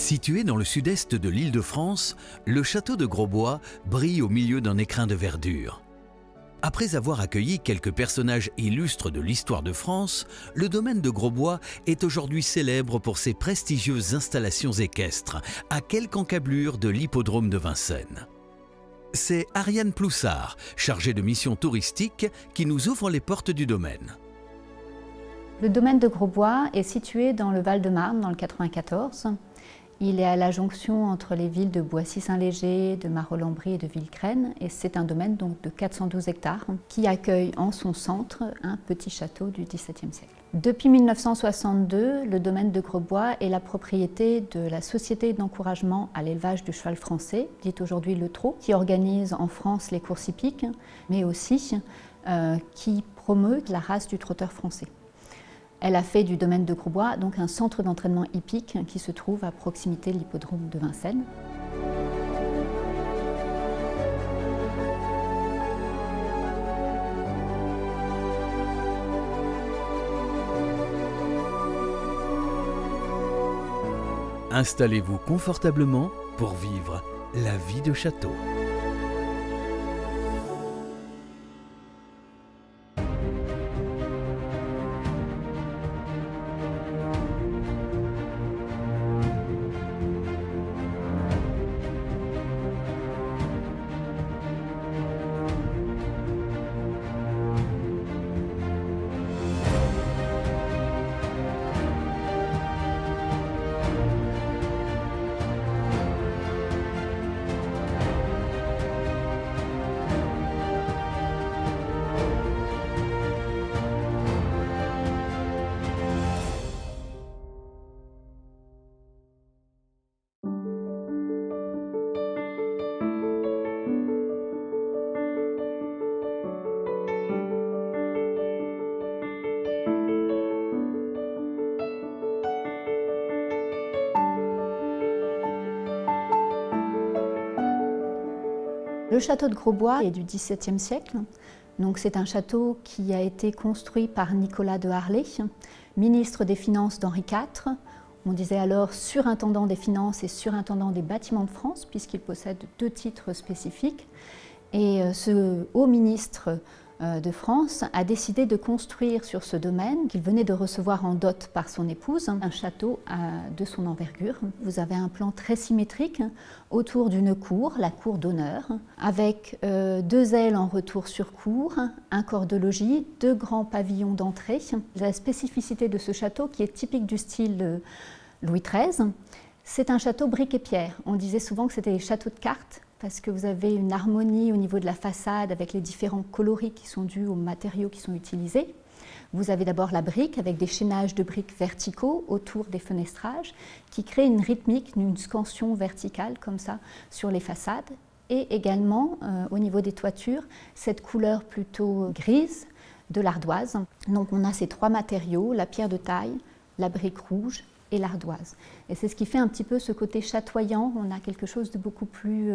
Situé dans le sud-est de l'Île-de-France, le château de Grosbois brille au milieu d'un écrin de verdure. Après avoir accueilli quelques personnages illustres de l'histoire de France, le domaine de Grosbois est aujourd'hui célèbre pour ses prestigieuses installations équestres, à quelques encablures de l'hippodrome de Vincennes. C'est Ariane Ploussard, chargée de mission touristique, qui nous ouvre les portes du domaine. Le domaine de Grosbois est situé dans le Val-de-Marne, dans le 94. Il est à la jonction entre les villes de Boissy-Saint-Léger, de Marolles-en-Brie et de Villecresnes. Et c'est un domaine donc, de 412 hectares qui accueille en son centre un petit château du XVIIe siècle. Depuis 1962, le domaine de Grosbois est la propriété de la Société d'encouragement à l'élevage du cheval français, dite aujourd'hui le Trot, qui organise en France les courses hippiques, mais aussi qui promeut la race du trotteur français. Elle a fait du domaine de Grosbois donc un centre d'entraînement hippique qui se trouve à proximité de l'hippodrome de Vincennes. Installez-vous confortablement pour vivre la vie de château. Le château de Grosbois est du XVIIe siècle. C'est un château qui a été construit par Nicolas de Harlay, ministre des Finances d'Henri IV. On disait alors surintendant des Finances et surintendant des Bâtiments de France, puisqu'il possède deux titres spécifiques. Et ce haut ministre de France a décidé de construire sur ce domaine, qu'il venait de recevoir en dot par son épouse, un château de son envergure. Vous avez un plan très symétrique autour d'une cour, la cour d'honneur, avec deux ailes en retour sur cour, un corps de logis, deux grands pavillons d'entrée. La spécificité de ce château, qui est typique du style Louis XIII, c'est un château brique et pierre. On disait souvent que c'était des châteaux de cartes, parce que vous avez une harmonie au niveau de la façade avec les différents coloris qui sont dus aux matériaux qui sont utilisés. Vous avez d'abord la brique avec des chaînages de briques verticaux autour des fenestrages qui créent une rythmique, une scansion verticale comme ça sur les façades. Et également au niveau des toitures, cette couleur plutôt grise de l'ardoise. Donc on a ces trois matériaux, la pierre de taille, la brique rouge et l'ardoise. Et c'est ce qui fait un petit peu ce côté chatoyant. On a quelque chose de beaucoup plus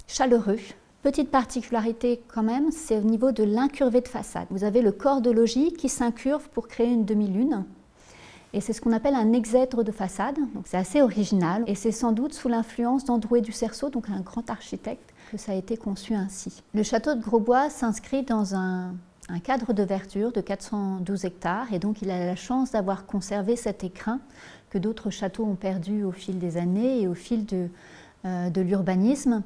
chaleureux. Petite particularité quand même, c'est au niveau de l'incurvé de façade. Vous avez le corps de logis qui s'incurve pour créer une demi-lune. Et c'est ce qu'on appelle un exèdre de façade. Donc c'est assez original. Et c'est sans doute sous l'influence d'Androuet du Cerceau, donc un grand architecte, que ça a été conçu ainsi. Le château de Grosbois s'inscrit dans un cadre de verdure de 412 hectares. Et donc il a la chance d'avoir conservé cet écrin que d'autres châteaux ont perdu au fil des années et au fil de l'urbanisme.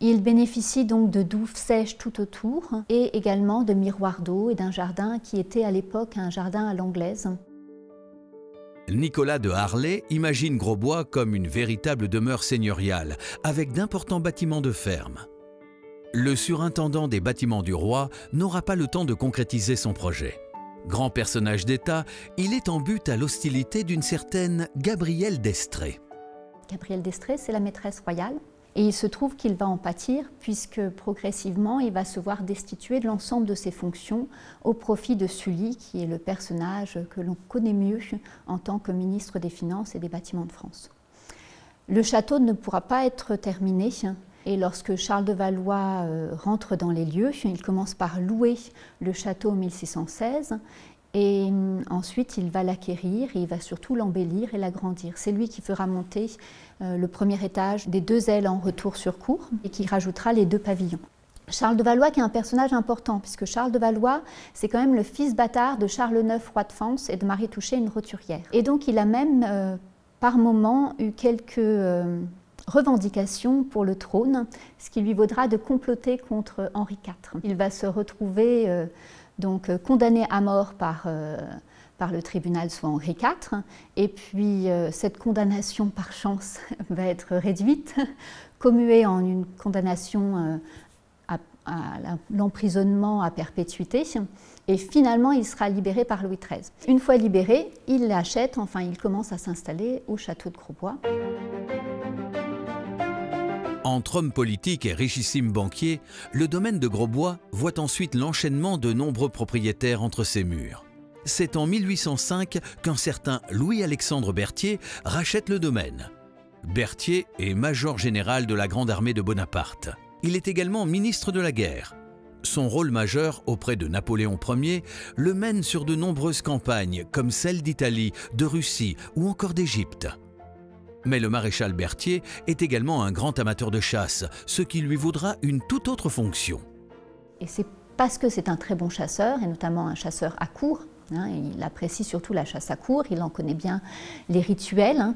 Il bénéficie donc de douves sèches tout autour et également de miroirs d'eau et d'un jardin qui était à l'époque un jardin à l'anglaise. Nicolas de Harlay imagine Grosbois comme une véritable demeure seigneuriale, avec d'importants bâtiments de ferme. Le surintendant des bâtiments du roi n'aura pas le temps de concrétiser son projet. Grand personnage d'État, il est en but à l'hostilité d'une certaine Gabrielle d'Estrées. Gabrielle d'Estrées, c'est la maîtresse royale. Et il se trouve qu'il va en pâtir puisque progressivement il va se voir destitué de l'ensemble de ses fonctions au profit de Sully, qui est le personnage que l'on connaît mieux en tant que ministre des Finances et des Bâtiments de France. Le château ne pourra pas être terminé et lorsque Charles de Valois rentre dans les lieux, il commence par louer le château en 1616 Et ensuite, il va l'acquérir et il va surtout l'embellir et l'agrandir. C'est lui qui fera monter le premier étage des 2 ailes en retour sur cour et qui rajoutera les 2 pavillons. Charles de Valois qui est un personnage important, puisque Charles de Valois, c'est quand même le fils bâtard de Charles IX, roi de France, et de Marie Touchet, une roturière. Et donc il a même, par moments, eu quelques revendications pour le trône, ce qui lui vaudra de comploter contre Henri IV. Il va se retrouver donc condamné à mort par le tribunal sous Henri IV, et puis cette condamnation par chance va être réduite, commuée en une condamnation à l'emprisonnement à perpétuité, et finalement il sera libéré par Louis XIII. Une fois libéré, il l'achète, enfin il commence à s'installer au château de Grosbois. Entre homme politique et richissime banquier, le domaine de Grosbois voit ensuite l'enchaînement de nombreux propriétaires entre ses murs. C'est en 1805 qu'un certain Louis-Alexandre Berthier rachète le domaine. Berthier est major général de la Grande Armée de Bonaparte. Il est également ministre de la guerre. Son rôle majeur auprès de Napoléon Ier le mène sur de nombreuses campagnes comme celle d'Italie, de Russie ou encore d'Égypte. Mais le maréchal Berthier est également un grand amateur de chasse, ce qui lui vaudra une toute autre fonction. Et c'est parce que c'est un très bon chasseur, et notamment un chasseur à court, il apprécie surtout la chasse à court, il en connaît bien les rituels,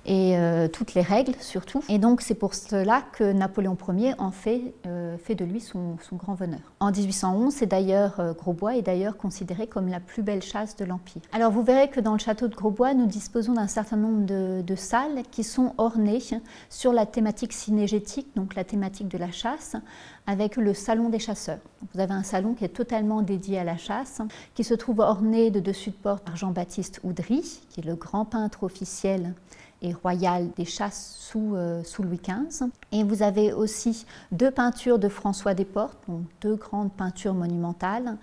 et toutes les règles surtout. Et donc c'est pour cela que Napoléon Ier en fait de lui son grand veneur. En 1811, c'est d'ailleurs Grosbois est d'ailleurs considéré comme la plus belle chasse de l'Empire. Alors vous verrez que dans le château de Grosbois, nous disposons d'un certain nombre de salles qui sont ornées sur la thématique cynégétique, donc la thématique de la chasse, avec le salon des chasseurs. Vous avez un salon qui est totalement dédié à la chasse, qui se trouve orné de dessus de porte par Jean-Baptiste Oudry, qui est le grand peintre officiel et royal des chasses sous Louis XV. Et vous avez aussi 2 peintures de François Desportes, donc 2 grandes peintures monumentales,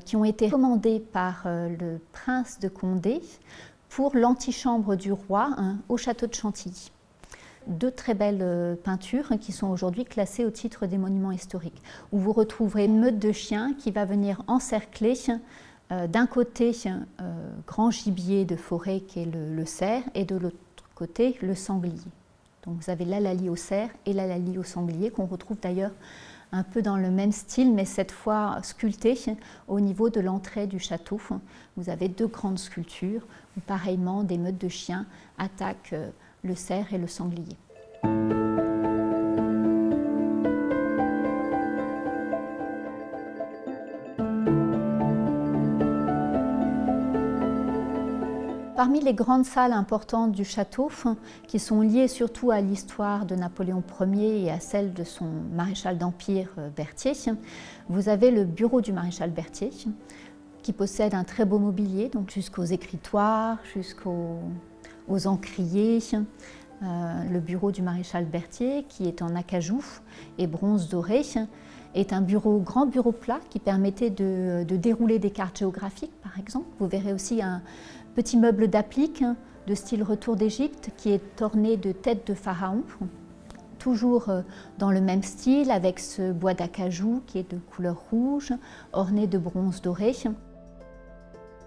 qui ont été commandées par le prince de Condé pour l'antichambre du roi au château de Chantilly. 2 très belles peintures qui sont aujourd'hui classées au titre des monuments historiques, où vous retrouverez une meute de chiens qui va venir encercler d'un côté grand gibier de forêt qui est le cerf, et de l'autre côté le sanglier. Donc vous avez l'hallali au cerf et l'hallali au sanglier, qu'on retrouve d'ailleurs un peu dans le même style, mais cette fois sculpté au niveau de l'entrée du château. Vous avez 2 grandes sculptures où pareillement des meutes de chiens attaquent le cerf et le sanglier. Parmi les grandes salles importantes du château, qui sont liées surtout à l'histoire de Napoléon Ier et à celle de son maréchal d'Empire Berthier, vous avez le bureau du maréchal Berthier, qui possède un très beau mobilier, donc jusqu'aux écritoires, jusqu'aux encriers. Le bureau du maréchal Berthier, qui est en acajou et bronze doré, est un grand bureau plat qui permettait de dérouler des cartes géographiques, par exemple. Vous verrez aussi un petit meuble d'applique de style retour d'Égypte qui est orné de têtes de pharaon, toujours dans le même style, avec ce bois d'acajou qui est de couleur rouge, orné de bronze doré.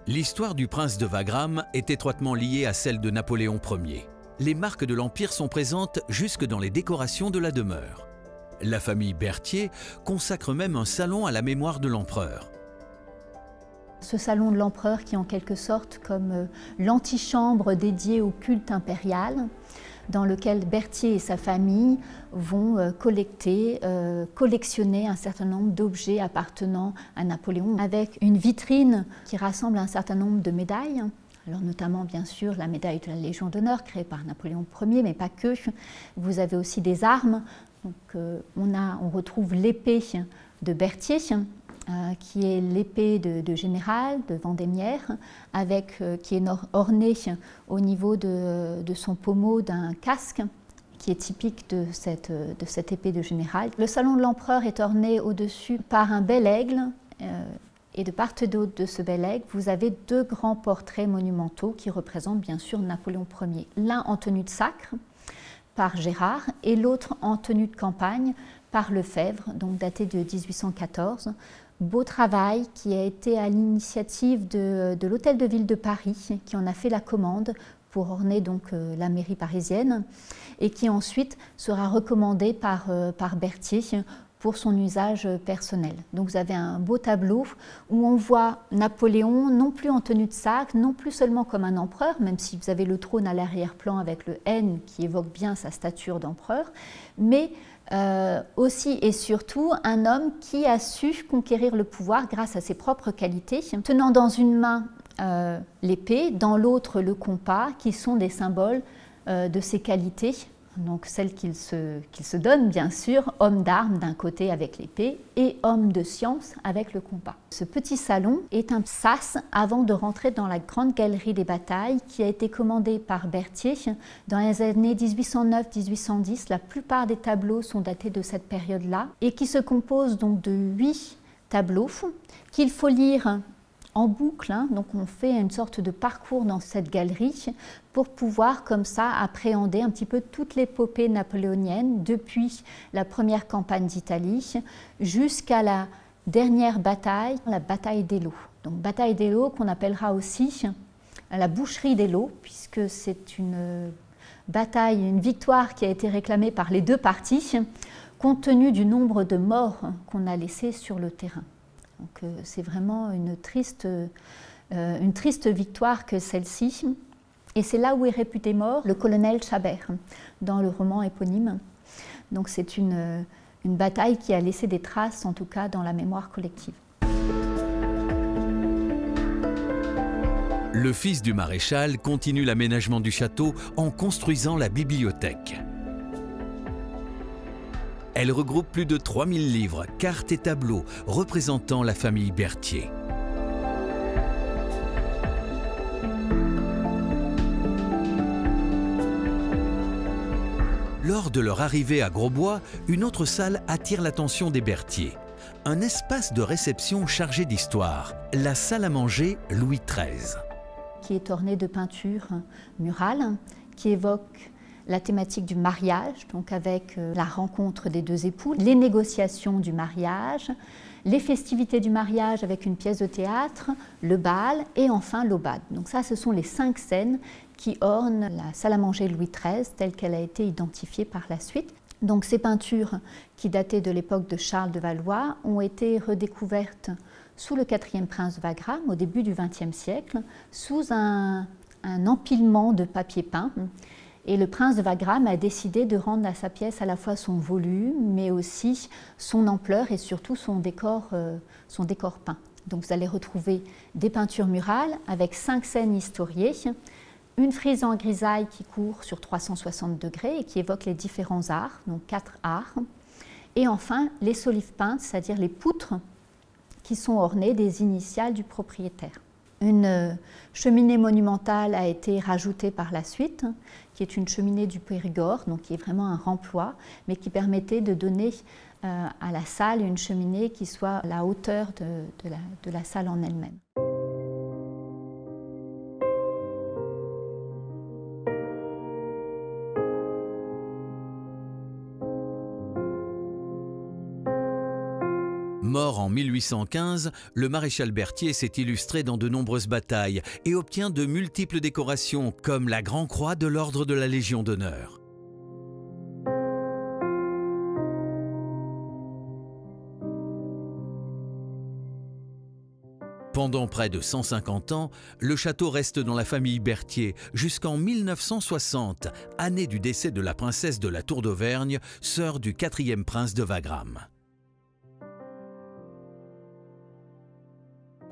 L'histoire du prince de Wagram est étroitement liée à celle de Napoléon Ier. Les marques de l'Empire sont présentes jusque dans les décorations de la demeure. La famille Berthier consacre même un salon à la mémoire de l'empereur. Ce salon de l'empereur qui est en quelque sorte comme l'antichambre dédiée au culte impérial, dans lequel Berthier et sa famille vont collectionner un certain nombre d'objets appartenant à Napoléon, avec une vitrine qui rassemble un certain nombre de médailles. Alors notamment bien sûr la médaille de la Légion d'honneur créée par Napoléon Ier, mais pas que. Vous avez aussi des armes. Donc, on retrouve l'épée de Berthier, qui est l'épée de général, de Vendémiaire, qui est ornée au niveau de son pommeau d'un casque, qui est typique de cette épée de général. Le salon de l'empereur est orné au-dessus par un bel aigle, et de part et d'autre de ce bel aigle, vous avez 2 grands portraits monumentaux qui représentent bien sûr Napoléon Ier. L'un en tenue de sacre, par Gérard, et l'autre en tenue de campagne par Lefebvre, donc daté de 1814, beau travail qui a été à l'initiative de l'Hôtel de Ville de Paris, qui en a fait la commande pour orner donc la mairie parisienne et qui ensuite sera recommandé par Berthier pour son usage personnel. Donc vous avez un beau tableau où on voit Napoléon non plus en tenue de sac, non plus seulement comme un empereur, même si vous avez le trône à l'arrière-plan avec le N qui évoque bien sa stature d'empereur, mais aussi et surtout un homme qui a su conquérir le pouvoir grâce à ses propres qualités, tenant dans une main l'épée, dans l'autre le compas, qui sont des symboles de ses qualités, donc celles qu'il se donne bien sûr, homme d'armes d'un côté avec l'épée et homme de science avec le compas. Ce petit salon est un sas avant de rentrer dans la grande galerie des batailles qui a été commandée par Berthier dans les années 1809-1810. La plupart des tableaux sont datés de cette période-là et qui se compose donc de 8 tableaux qu'il faut lire en boucle, donc on fait une sorte de parcours dans cette galerie pour pouvoir comme ça appréhender un petit peu toute l'épopée napoléonienne depuis la première campagne d'Italie jusqu'à la dernière bataille, la bataille d'Eylau. Donc bataille d'Eylau qu'on appellera aussi la boucherie d'Eylau puisque c'est une bataille, une victoire qui a été réclamée par les deux parties compte tenu du nombre de morts qu'on a laissés sur le terrain. Donc c'est vraiment une triste victoire que celle-ci. Et c'est là où est réputé mort le colonel Chabert, dans le roman éponyme. Donc c'est une bataille qui a laissé des traces, en tout cas, dans la mémoire collective. Le fils du maréchal continue l'aménagement du château en construisant la bibliothèque. Elle regroupe plus de 3000 livres, cartes et tableaux représentant la famille Berthier. Lors de leur arrivée à Grosbois, une autre salle attire l'attention des Berthier. Un espace de réception chargé d'histoire, la salle à manger Louis XIII. Qui est ornée de peintures murales qui évoquent la thématique du mariage, donc avec la rencontre des deux époux, les négociations du mariage, les festivités du mariage avec une pièce de théâtre, le bal et enfin l'aubade. Donc ça, ce sont les 5 scènes qui ornent la salle à manger Louis XIII telle qu'elle a été identifiée par la suite. Donc ces peintures qui dataient de l'époque de Charles de Valois ont été redécouvertes sous le 4e prince de Wagram au début du XXe siècle, sous un empilement de papier peint. Et le prince de Wagram a décidé de rendre à sa pièce à la fois son volume, mais aussi son ampleur et surtout son décor peint. Donc vous allez retrouver des peintures murales avec 5 scènes historiées, une frise en grisaille qui court sur 360 degrés et qui évoque les différents arts, donc 4 arts, et enfin les solives peintes, c'est-à-dire les poutres qui sont ornées des initiales du propriétaire. Une cheminée monumentale a été rajoutée par la suite, qui est une cheminée du Périgord, donc qui est vraiment un remploi, mais qui permettait de donner à la salle une cheminée qui soit à la hauteur de la salle en elle-même. Mort en 1815, le maréchal Berthier s'est illustré dans de nombreuses batailles et obtient de multiples décorations comme la Grand Croix de l'Ordre de la Légion d'honneur. Pendant près de 150 ans, le château reste dans la famille Berthier jusqu'en 1960, année du décès de la princesse de la Tour d'Auvergne, sœur du 4e prince de Wagram.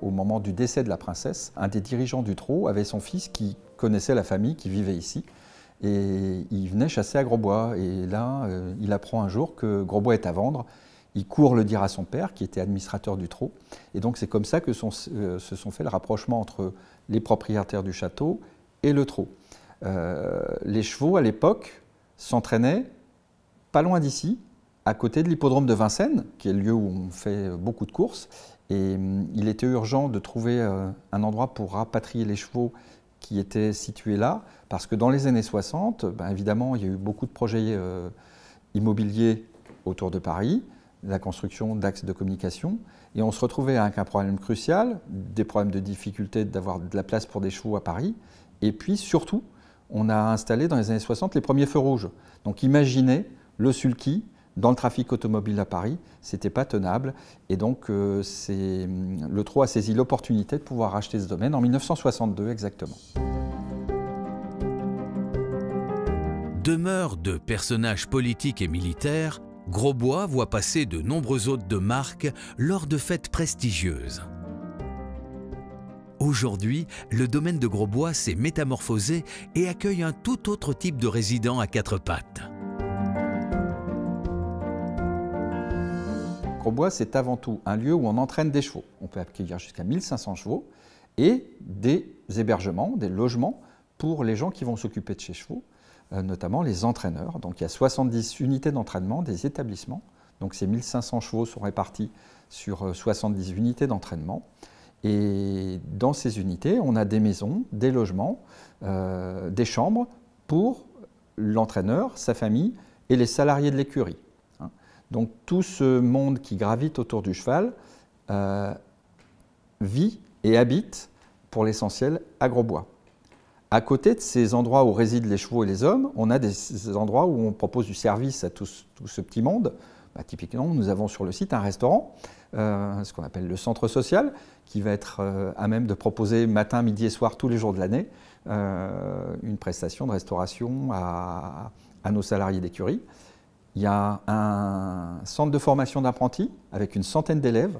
Au moment du décès de la princesse, un des dirigeants du trot avait son fils qui connaissait la famille, qui vivait ici. Et il venait chasser à Grosbois. Et là, il apprend un jour que Grosbois est à vendre. Il court le dire à son père, qui était administrateur du trot. Et donc c'est comme ça que se sont fait le rapprochement entre les propriétaires du château et le trot. Les chevaux, à l'époque, s'entraînaient pas loin d'ici, à côté de l'hippodrome de Vincennes, qui est le lieu où on fait beaucoup de courses. Et il était urgent de trouver un endroit pour rapatrier les chevaux qui étaient situés là, parce que dans les années 60, évidemment, il y a eu beaucoup de projets immobiliers autour de Paris, la construction d'axes de communication. Et on se retrouvait avec un problème crucial, des problèmes de difficulté d'avoir de la place pour des chevaux à Paris. Et puis surtout, on a installé dans les années 60 les premiers feux rouges. Donc imaginez le sulky dans le trafic automobile à Paris, c'était pas tenable. Et donc le Trot a saisi l'opportunité de pouvoir racheter ce domaine en 1962 exactement. Demeure de personnages politiques et militaires, Grosbois voit passer de nombreux hôtes de marque lors de fêtes prestigieuses. Aujourd'hui, le domaine de Grosbois s'est métamorphosé et accueille un tout autre type de résident à quatre pattes. Grosbois, c'est avant tout un lieu où on entraîne des chevaux. On peut accueillir jusqu'à 1500 chevaux et des hébergements, des logements pour les gens qui vont s'occuper de ces chevaux, notamment les entraîneurs. Donc il y a 70 unités d'entraînement, des établissements. Donc ces 1500 chevaux sont répartis sur 70 unités d'entraînement. Et dans ces unités, on a des maisons, des logements, des chambres pour l'entraîneur, sa famille et les salariés de l'écurie. Donc tout ce monde qui gravite autour du cheval vit et habite pour l'essentiel à Grosbois. À côté de ces endroits où résident les chevaux et les hommes, on a des endroits où on propose du service à tout ce petit monde. Typiquement, nous avons sur le site un restaurant, ce qu'on appelle le centre social, qui va être à même de proposer matin, midi et soir tous les jours de l'année une prestation de restauration à nos salariés d'écurie. Il y a un centre de formation d'apprentis avec une centaine d'élèves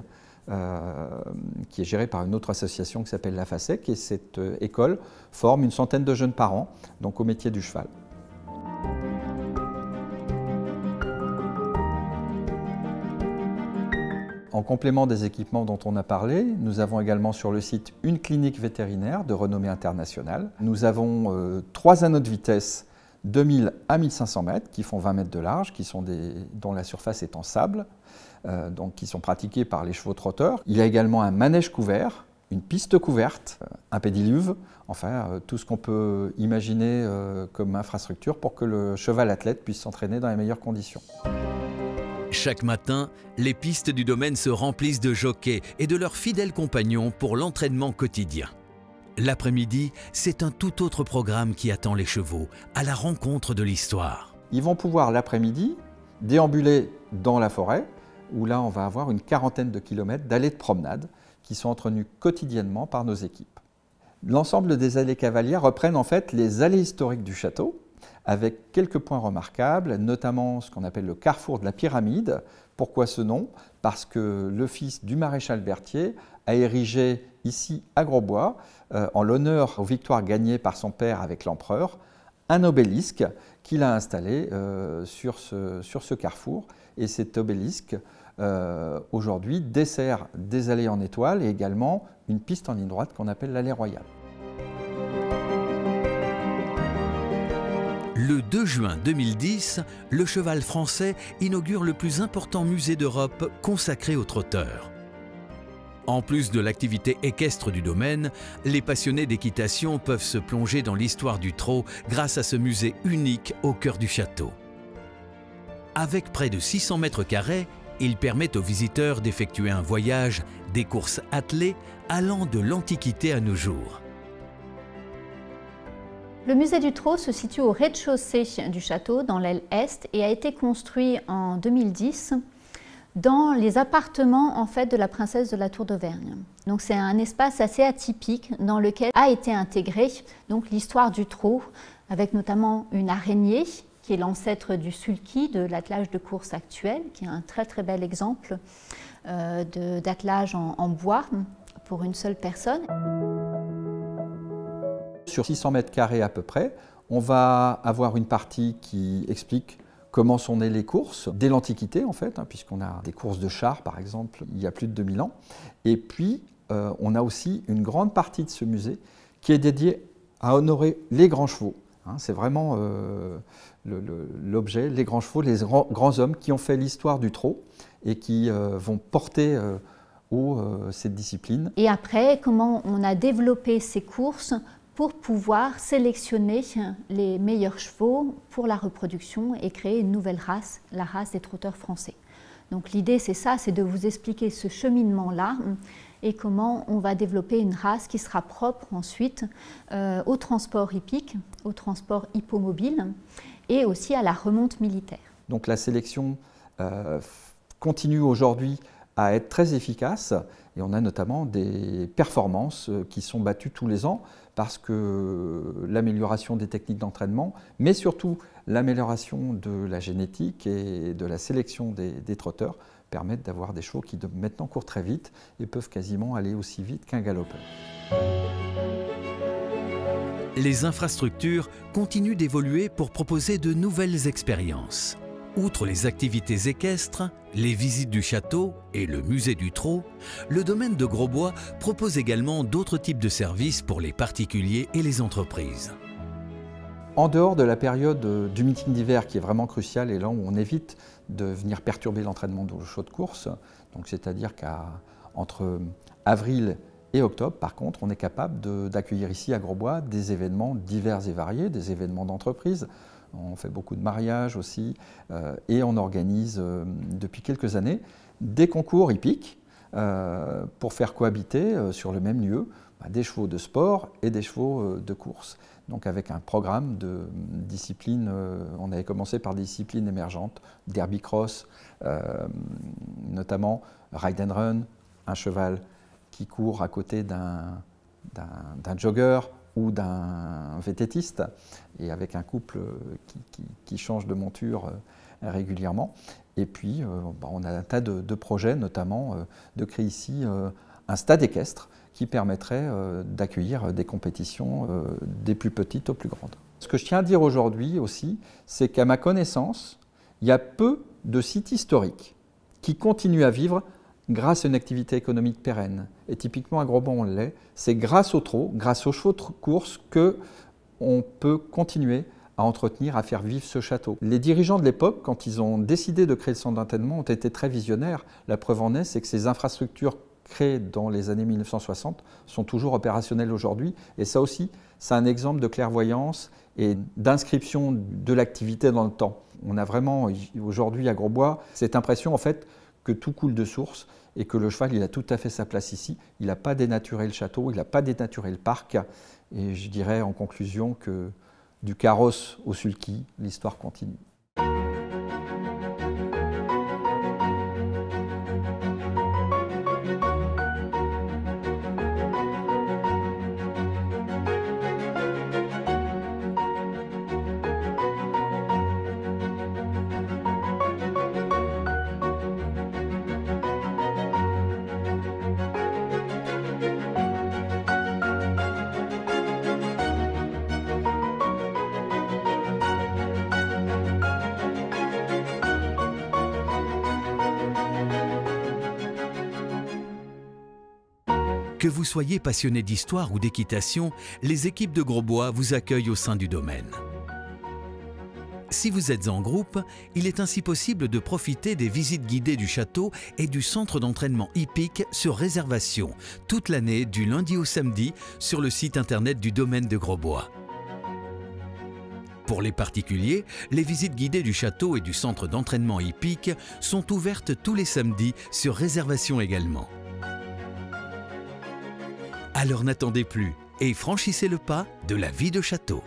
qui est géré par une autre association qui s'appelle la FASEC, et cette école forme une centaine de jeunes par an, donc au métier du cheval. En complément des équipements dont on a parlé, nous avons également sur le site une clinique vétérinaire de renommée internationale. Nous avons 3 anneaux de vitesse de 1000 à 1500 mètres qui font 20 mètres de large, dont la surface est en sable, donc qui sont pratiqués par les chevaux trotteurs. Il y a également un manège couvert, une piste couverte, un pédiluve, enfin tout ce qu'on peut imaginer comme infrastructure pour que le cheval athlète puisse s'entraîner dans les meilleures conditions. Chaque matin, les pistes du domaine se remplissent de jockeys et de leurs fidèles compagnons pour l'entraînement quotidien. L'après-midi, c'est un tout autre programme qui attend les chevaux, à la rencontre de l'histoire. Ils vont pouvoir l'après-midi déambuler dans la forêt, où là on va avoir une quarantaine de kilomètres d'allées de promenade qui sont entretenues quotidiennement par nos équipes. L'ensemble des allées cavalières reprennent en fait les allées historiques du château, avec quelques points remarquables, notamment ce qu'on appelle le carrefour de la Pyramide. Pourquoi ce nom? Parce que le fils du maréchal Berthier a érigé ici à Grosbois, en l'honneur aux victoires gagnées par son père avec l'empereur, un obélisque qu'il a installé sur ce carrefour. Et cet obélisque, aujourd'hui, dessert des allées en étoile et également une piste en ligne droite qu'on appelle l'allée royale. Le 2 juin 2010, le cheval français inaugure le plus important musée d'Europe consacré aux trotteurs. En plus de l'activité équestre du domaine, les passionnés d'équitation peuvent se plonger dans l'histoire du trot grâce à ce musée unique au cœur du château. Avec près de 600 mètres carrés, il permet aux visiteurs d'effectuer un voyage des courses attelées allant de l'Antiquité à nos jours. Le musée du Trot se situe au rez-de-chaussée du château, dans l'aile est, et a été construit en 2010 dans les appartements en fait, de la princesse de la Tour d'Auvergne. Donc c'est un espace assez atypique dans lequel a été intégrée l'histoire du trot, avec notamment une araignée qui est l'ancêtre du sulky, de l'attelage de course actuel, qui est un très très bel exemple d'attelage en bois pour une seule personne. Sur 600 mètres carrés à peu près, on va avoir une partie qui explique comment sont nées les courses, dès l'Antiquité en fait, puisqu'on a des courses de chars par exemple, il y a plus de 2000 ans. Et puis, on a aussi une grande partie de ce musée qui est dédiée à honorer les grands chevaux. C'est vraiment l'objet, les grands chevaux, les grands hommes qui ont fait l'histoire du trot et qui vont porter haut cette discipline. Et après, comment on a développé ces courses pour pouvoir sélectionner les meilleurs chevaux pour la reproduction et créer une nouvelle race, la race des trotteurs français. Donc l'idée c'est ça, c'est de vous expliquer ce cheminement-là et comment on va développer une race qui sera propre ensuite au transport hippique, au transport hippomobile et aussi à la remonte militaire. Donc la sélection continue aujourd'hui à être très efficace et on a notamment des performances qui sont battues tous les ans parce que l'amélioration des techniques d'entraînement, mais surtout l'amélioration de la génétique et de la sélection des trotteurs permettent d'avoir des chevaux qui maintenant courent très vite et peuvent quasiment aller aussi vite qu'un galopeur. Les infrastructures continuent d'évoluer pour proposer de nouvelles expériences. Outre les activités équestres, les visites du château et le musée du trot, le domaine de Grosbois propose également d'autres types de services pour les particuliers et les entreprises. En dehors de la période du meeting d'hiver qui est vraiment cruciale et là où on évite de venir perturber l'entraînement de chevaux de course, c'est-à-dire qu'entre avril et octobre, par contre, on est capable d'accueillir ici à Grosbois des événements divers et variés, des événements d'entreprise. On fait beaucoup de mariages aussi et on organise depuis quelques années des concours hippiques pour faire cohabiter sur le même lieu des chevaux de sport et des chevaux de course. Donc avec un programme de disciplines, on avait commencé par des disciplines émergentes, derby cross, notamment ride and run, un cheval qui court à côté d'un jogger ou d'un vététiste, et avec un couple qui change de monture régulièrement. Et puis, on a un tas de projets, notamment de créer ici un stade équestre qui permettrait d'accueillir des compétitions des plus petites aux plus grandes. Ce que je tiens à dire aujourd'hui aussi, c'est qu'à ma connaissance, il y a peu de sites historiques qui continuent à vivre grâce à une activité économique pérenne. Et typiquement à Grosbois, on l'est. C'est grâce au trot, grâce aux chevaux de course qu'on peut continuer à entretenir, à faire vivre ce château. Les dirigeants de l'époque, quand ils ont décidé de créer le centre d'entraînement, ont été très visionnaires. La preuve en est, c'est que ces infrastructures créées dans les années 1960 sont toujours opérationnelles aujourd'hui. Et ça aussi, c'est un exemple de clairvoyance et d'inscription de l'activité dans le temps. On a vraiment aujourd'hui à Grosbois cette impression en fait que tout coule de source et que le cheval il a tout à fait sa place ici. Il n'a pas dénaturé le château, il n'a pas dénaturé le parc. Et je dirais en conclusion que du carrosse au sulky, l'histoire continue. Que vous soyez passionné d'histoire ou d'équitation, les équipes de Grosbois vous accueillent au sein du domaine. Si vous êtes en groupe, il est ainsi possible de profiter des visites guidées du château et du centre d'entraînement hippique sur réservation, toute l'année du lundi au samedi sur le site internet du domaine de Grosbois. Pour les particuliers, les visites guidées du château et du centre d'entraînement hippique sont ouvertes tous les samedis sur réservation également. Alors n'attendez plus et franchissez le pas de la vie de château.